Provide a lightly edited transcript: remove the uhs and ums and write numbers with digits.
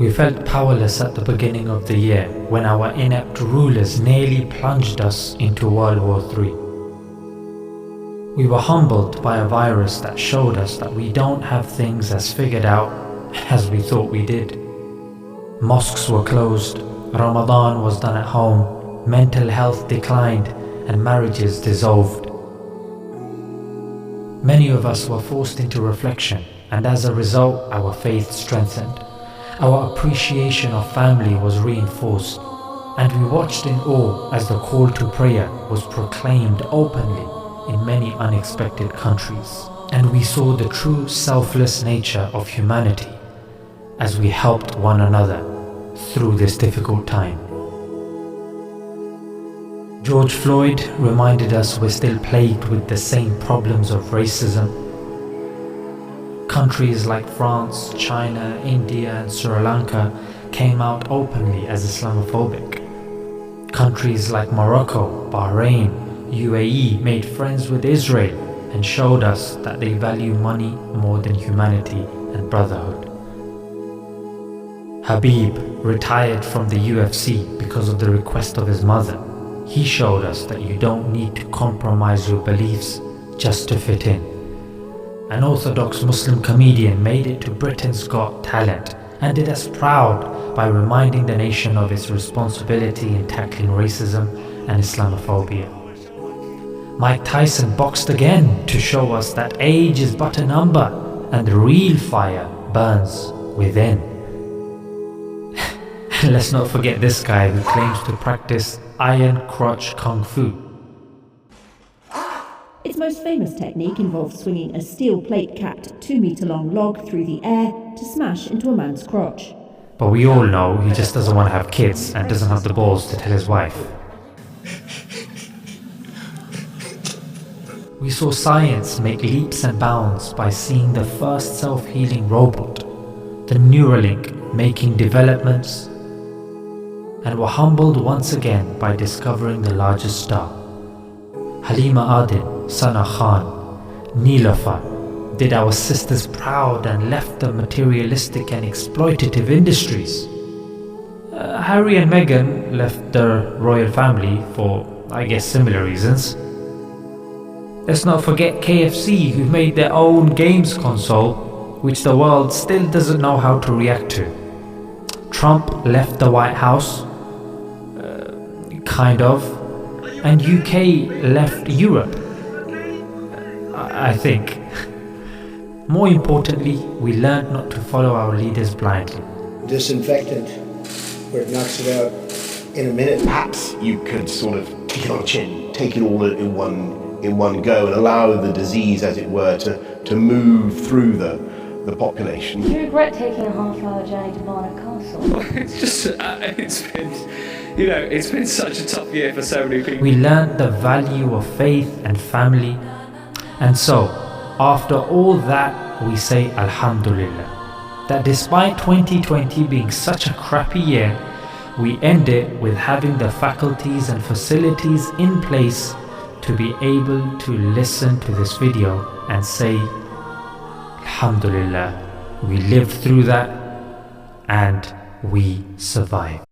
We felt powerless at the beginning of the year when our inept rulers nearly plunged us into World War III. We were humbled by a virus that showed us that we don't have things as figured out as we thought we did. Mosques were closed, Ramadan was done at home, mental health declined, and marriages dissolved. Many of us were forced into reflection, and as a result, our faith strengthened. Our appreciation of family was reinforced, and we watched in awe as the call to prayer was proclaimed openly in many unexpected countries. And we saw the true selfless nature of humanity as we helped one another through this difficult time. George Floyd reminded us we're still plagued with the same problems of racism. Countries like France, China, India, and Sri Lanka came out openly as Islamophobic. Countries like Morocco, Bahrain, UAE made friends with Israel and showed us that they value money more than humanity and brotherhood. Habib retired from the UFC because of the request of his mother. He showed us that you don't need to compromise your beliefs just to fit in. An Orthodox Muslim comedian made it to Britain's Got Talent and did us proud by reminding the nation of its responsibility in tackling racism and Islamophobia. Mike Tyson boxed again to show us that age is but a number and the real fire burns within. Let's not forget this guy who claims to practice iron crotch kung fu. Its most famous technique involves swinging a steel plate-capped 2-meter-long log through the air to smash into a man's crotch. But we all know he just doesn't want to have kids and doesn't have the balls to tell his wife. We saw science make leaps and bounds by seeing the first self-healing robot, the Neuralink, making developments, and were humbled once again by discovering the largest star. Halima Adil, Sana Khan, Niloufar did our sisters proud and left the materialistic and exploitative industries. Harry and Meghan left their royal family for, I guess, similar reasons. Let's not forget KFC, who made their own games console, which the world still doesn't know how to react to. Trump left the White House, kind of, and UK left Europe, I think. More importantly, we learned not to follow our leaders blindly. Disinfectant, where it knocks it out in a minute. Perhaps you could sort of take it on the chin, take it all in one go and allow the disease, as it were, to move through the population. Do you regret taking a half-hour journey to Barnard Castle? It's just, it's been such a tough year for so many people. We learned the value of faith and family, and so, after all that, we say Alhamdulillah, that despite 2020 being such a crappy year, we end it with having the faculties and facilities in place to be able to listen to this video and say, Alhamdulillah, we lived through that and we survived.